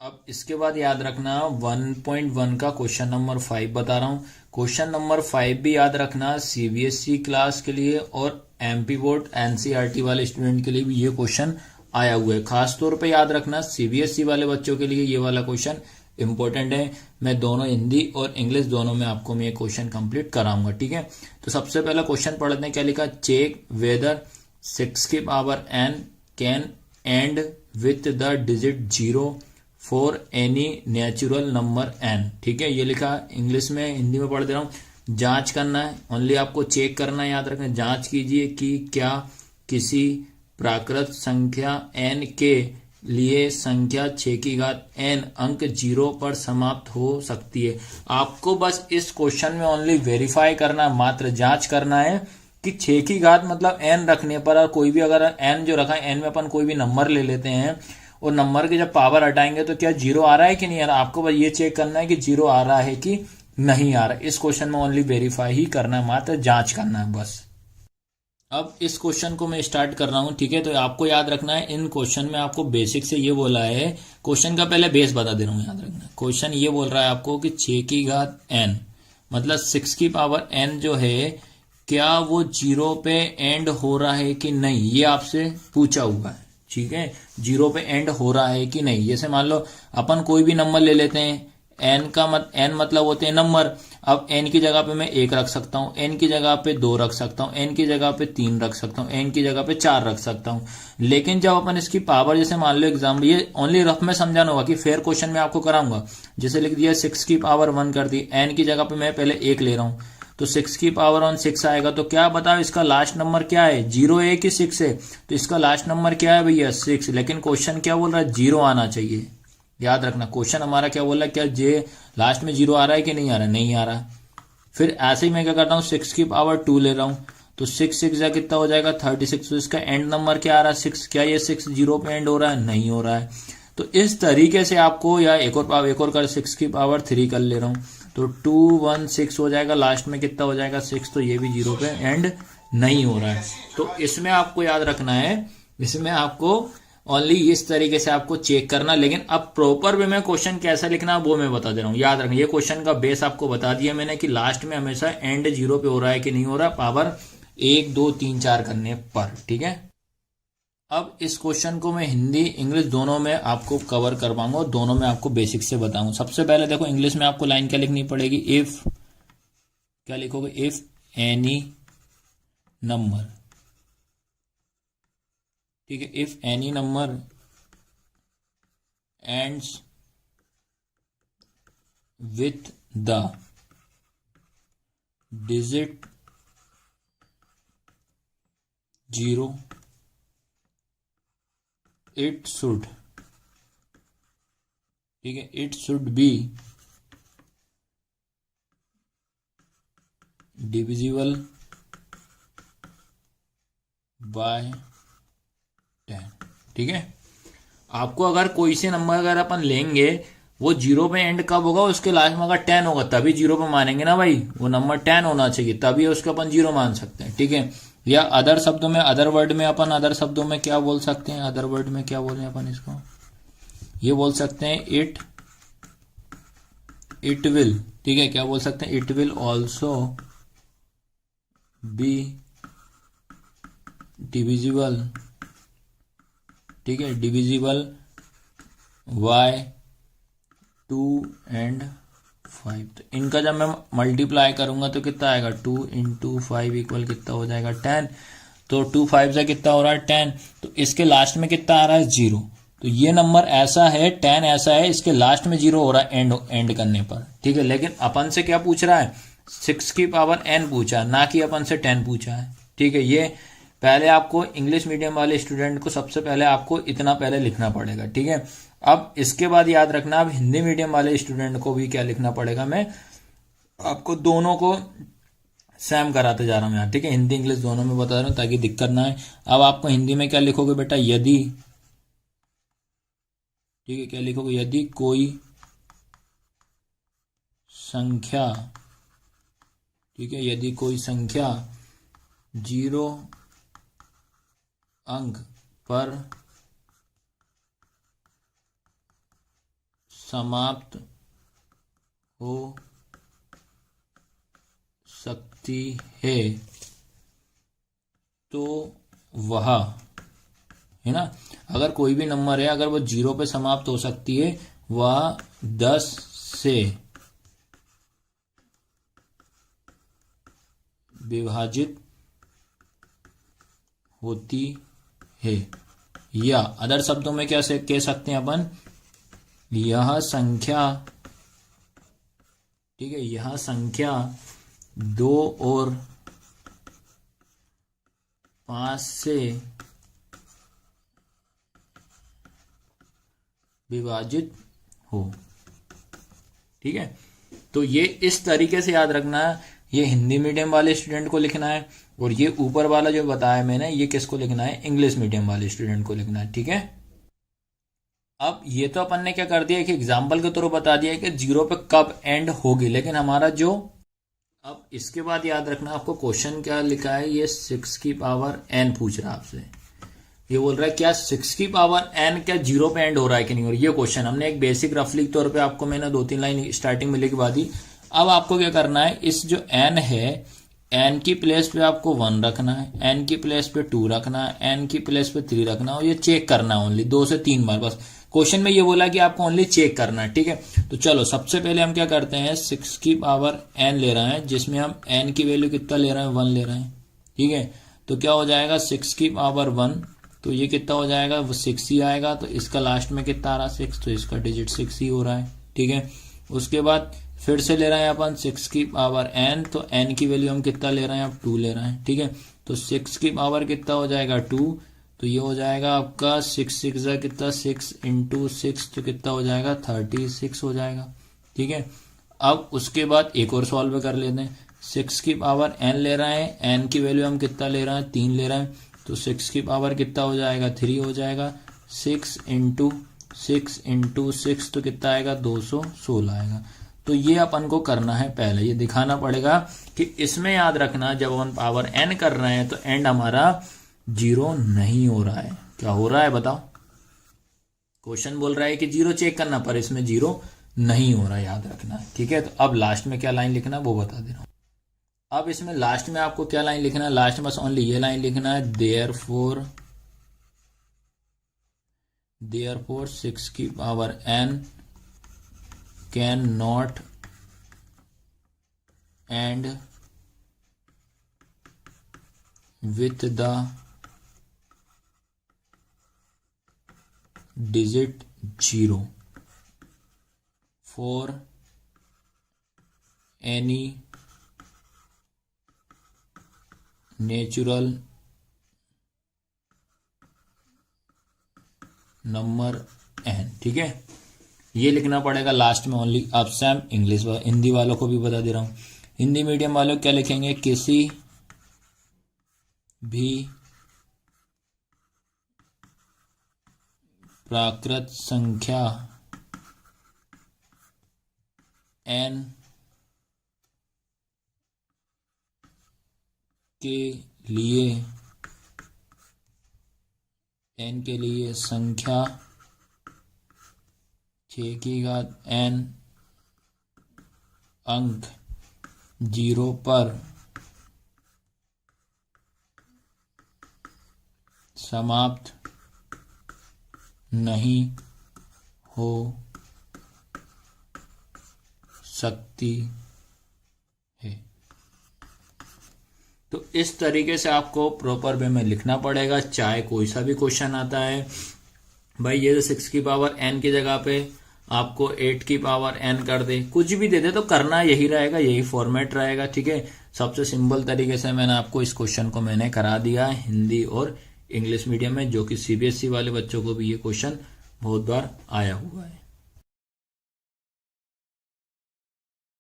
अब इसके बाद याद रखना 1.1 का क्वेश्चन नंबर 5 बता रहा हूँ। क्वेश्चन नंबर 5 भी याद रखना सीबीएसई क्लास के लिए और एमपी बोर्ड एनसीईआरटी वाले स्टूडेंट के लिए भी ये क्वेश्चन आया हुआ है। खास तौर पे याद रखना सीबीएसई वाले बच्चों के लिए ये वाला क्वेश्चन इंपॉर्टेंट है। मैं दोनों हिंदी और इंग्लिश दोनों में आपको मैं ये क्वेश्चन कंप्लीट कराऊंगा, ठीक है। तो सबसे पहला क्वेश्चन पढ़ते हैं। क्या लिखा? चेक वेदर 6 की power n can and with the digit 0 for any natural number n। ठीक है, ये लिखा इंग्लिश में, हिंदी में पढ़ दे रहा हूँ। जांच करना है, ओनली आपको चेक करना है, याद रखना। जांच कीजिए कि क्या किसी प्राकृत संख्या n के लिए संख्या 6 की घात n अंक 0 पर समाप्त हो सकती है। आपको बस इस क्वेश्चन में ओनली वेरीफाई करना, मात्र जांच करना है कि 6 की घात मतलब n रखने पर, और कोई भी अगर n जो रखा है n में अपन कोई भी नंबर ले लेते हैं और नंबर की जब पावर हटाएंगे तो क्या 0 आ रहा है कि नहीं आ रहा। आपको बस ये चेक करना है कि 0 आ रहा है कि नहीं आ रहा। इस क्वेश्चन में ओनली वेरीफाई ही करना है, मात्र जांच करना है बस। अब इस क्वेश्चन को मैं स्टार्ट कर रहा हूं, ठीक है। तो आपको याद रखना है, इन क्वेश्चन में आपको बेसिक से ये बोला है। क्वेश्चन का पहले बेस बता दे रहा हूं, याद रखना। क्वेश्चन ये बोल रहा है आपको कि 6 की घात n मतलब 6 की पावर n जो है, क्या वो 0 पे एंड हो रहा है कि नहीं, ये आपसे पूछा हुआ है, ठीक है। 0 पे एंड हो रहा है कि नहीं। जैसे मान लो अपन कोई भी नंबर ले लेते हैं, n मतलब होते हैं नंबर। अब n की जगह पे मैं 1 रख सकता हूँ, n की जगह पे 2 रख सकता हूँ, n की जगह पे 3 रख सकता हूँ, n की जगह पे 4 रख सकता हूँ। लेकिन जब अपन इसकी पावर, जैसे मान लो एग्जाम्पल, ये ओनली रफ में समझाना होगा कि फेयर क्वेश्चन में आपको कराऊंगा। जैसे लिख दिया 6 की पावर 1 कर दी, n की जगह पे मैं पहले 1 ले रहा हूँ, तो 6 की पावर ऑन 6 आएगा। तो क्या बताओ इसका लास्ट नंबर क्या है, 0 है कि 6 है। तो इसका लास्ट नंबर क्या है भैया, 6। लेकिन क्वेश्चन क्या बोल रहा है, 0 आना चाहिए। याद रखना क्वेश्चन हमारा क्या बोल रहा है, क्या जे लास्ट में 0 आ रहा है कि नहीं आ रहा, नहीं आ रहा। फिर ऐसे ही मैं क्या करता हूँ, 6 की पावर 2 ले रहा हूँ, तो 6 6 जा कितना हो जाएगा 36। तो इसका एंड नंबर क्या आ रहा है, 6। क्या ये 6 0 पे एंड हो रहा है, नहीं हो रहा है। तो इस तरीके से आपको, या एक और कर 6 की पावर 3 कर ले रहा हूँ, तो 2 1 6 हो जाएगा। लास्ट में कितना हो जाएगा 6, तो ये भी 0 पे एंड नहीं हो रहा है। तो इसमें आपको याद रखना है, इसमें आपको ओनली इस तरीके से आपको चेक करना। लेकिन अब प्रॉपर वे में क्वेश्चन कैसा लिखना वो मैं बता दे रहा हूँ। याद रखना, ये क्वेश्चन का बेस आपको बता दिया मैंने कि लास्ट में हमेशा एंड 0 पे हो रहा है कि नहीं हो रहा, पावर 1 2 3 4 करने पर, ठीक है। अब इस क्वेश्चन को मैं हिंदी इंग्लिश दोनों में आपको कवर करवाऊंगा और दोनों में आपको बेसिक से बताऊंगा। सबसे पहले देखो, इंग्लिश में आपको लाइन क्या लिखनी पड़ेगी, इफ, क्या लिखोगे, इफ एनी नंबर, ठीक है। If any number ends with the digit 0 it should, ठीक है, it should be divisible by 10, ठीक है। आपको अगर कोई से नंबर अगर अपन लेंगे, वो 0 पे एंड कब होगा, उसके लास्ट में अगर 10 होगा तभी 0 पे मानेंगे ना भाई। वो नंबर 10 होना चाहिए तभी उसको अपन 0 मान सकते हैं, ठीक है। या अदर शब्दों में, अदर वर्ड में अपन, अदर शब्दों में क्या बोल सकते हैं, अदर वर्ड में क्या बोले अपन इसको, ये बोल सकते हैं इट विल, ठीक है। क्या बोल सकते हैं, it will also be divisible, ठीक है, डिविजिबल बाय 2 and 5। तो इनका जब मैं मल्टीप्लाई करूंगा तो कितना आएगा, 2 into 5 इक्वल कितना हो जाएगा 10। तो 2 5 से कितना हो रहा है 10। तो इसके लास्ट में कितना आ रहा है 0। तो ये नंबर ऐसा है, 10 ऐसा है, इसके लास्ट में 0 हो रहा है एंड करने पर, ठीक है। लेकिन अपन से क्या पूछ रहा है, 6 की पावर n पूछा, ना कि अपन से 10 पूछा है, ठीक है। ये पहले आपको इंग्लिश मीडियम वाले स्टूडेंट को सबसे पहले आपको इतना पहले लिखना पड़ेगा, ठीक है। अब इसके बाद याद रखना, अब हिंदी मीडियम वाले स्टूडेंट को भी क्या लिखना पड़ेगा, मैं आपको दोनों को सेम कराते जा रहा हूं यहाँ, ठीक है। हिंदी इंग्लिश दोनों में बता रहा हूं ताकि दिक्कत ना है। अब आपको हिंदी में क्या लिखोगे बेटा, यदि, ठीक है, क्या लिखोगे, यदि कोई संख्या, ठीक है, यदि कोई संख्या 0 अंक पर समाप्त हो सकती है तो वह, है ना, अगर कोई भी नंबर है अगर वो 0 पे समाप्त हो सकती है वह 10 से विभाजित होती है, या अदर शब्दों में क्या से कह सकते हैं अपन, यह संख्या, ठीक है, यह संख्या 2 और 5 से विभाजित हो। ठीक है, तो ये इस तरीके से याद रखना है, ये हिंदी मीडियम वाले स्टूडेंट को लिखना है, और ये ऊपर वाला जो बताया मैंने ये किसको लिखना है, इंग्लिश मीडियम वाले स्टूडेंट को लिखना है। ठीक है, अब ये तो अपन ने क्या कर दिया कि एग्जाम्पल के थ्रू बता दिया कि 0 पे कब एंड होगी, लेकिन हमारा जो, अब इसके बाद याद रखना आपको क्वेश्चन क्या लिखा है, ये 6 की पावर n पूछ रहा है आपसे, ये बोल रहा है क्या 6 की पावर n क्या 0 पे एंड हो रहा है कि नहीं हो रहा है। ये क्वेश्चन हमने एक बेसिक रफली तौर पे आपको मैंने 2-3 लाइन स्टार्टिंग में लिखवा दी। अब आपको क्या करना है, इस जो n है n की प्लेस पे आपको 1 रखना है, n की प्लेस पे 2 रखना है, n की प्लेस पे 3 रखना है, और ये चेक करना है ओनली 2 से 3 बार बस। क्वेश्चन में ये बोला कि आपको ओनली चेक करना है। ठीक है, तो चलो सबसे पहले हम क्या करते हैं, 6 की पावर n ले रहे हैं, जिसमें हम n की वैल्यू कितना ले रहे हैं, 1 ले रहे हैं। ठीक है, तो क्या हो जाएगा 6 की पावर 1, तो ये कितना हो जाएगा, वो 6 ही आएगा, तो इसका लास्ट में कितना आ रहा है 6, तो इसका डिजिट 6 ही हो रहा है। ठीक है, उसके बाद फिर से ले रहे हैं अपन 6 की पावर n, तो n की वैल्यू हम कितना ले रहे हैं, अब 2 ले रहे हैं। ठीक है, तो 6 की पावर कितना हो जाएगा 2, तो ये हो जाएगा आपका 6 कितना 6 इंटू 6, तो कितना हो जाएगा 36 हो जाएगा। ठीक है, अब उसके बाद एक और सॉल्व कर लेते हैं, 6 की पावर n ले रहे हैं, n की वैल्यू हम कितना ले रहे हैं 3 ले रहे हैं, तो 6 की पावर कितना हो जाएगा 3 हो जाएगा, 6 इंटू 6 तो कितना आएगा 216 आएगा। तो ये अपन को करना है, पहले ये दिखाना पड़ेगा कि इसमें याद रखना जब अपन पावर n कर रहे हैं तो एंड हमारा 0 नहीं हो रहा है। क्या हो रहा है बताओ, क्वेश्चन बोल रहा है कि 0 चेक करना, पर इसमें 0 नहीं हो रहा है, याद रखना है। ठीक है, तो अब लास्ट में क्या लाइन लिखना है वो बता दे रहा हूं। अब इसमें लास्ट में आपको क्या लाइन लिखना है, लास्ट में बस ओनली ये लाइन लिखना है, देयरफॉर 6 की power n can not and with the digit 0 for any natural number n। ठीक है, ये लिखना पड़ेगा लास्ट में ओनली। अब सेम इंग्लिश हिंदी वालों को भी बता दे रहा हूं, हिंदी मीडियम वालों क्या लिखेंगे, किसी भी प्राकृत संख्या n के लिए संख्या 6 की घात n अंक 0 पर समाप्त नहीं हो सकती है। तो इस तरीके से आपको प्रॉपर वे में लिखना पड़ेगा, चाहे कोई सा भी क्वेश्चन आता है। भाई ये 6 की पावर n की जगह पे आपको 8 की पावर n कर दे, कुछ भी दे दे, तो करना यही रहेगा, यही फॉर्मेट रहेगा। ठीक है, सबसे सिंपल तरीके से मैंने आपको इस क्वेश्चन को मैंने करा दिया है हिंदी और इंग्लिश मीडियम में, जो कि CBSE वाले बच्चों को भी ये क्वेश्चन बहुत बार आया हुआ है।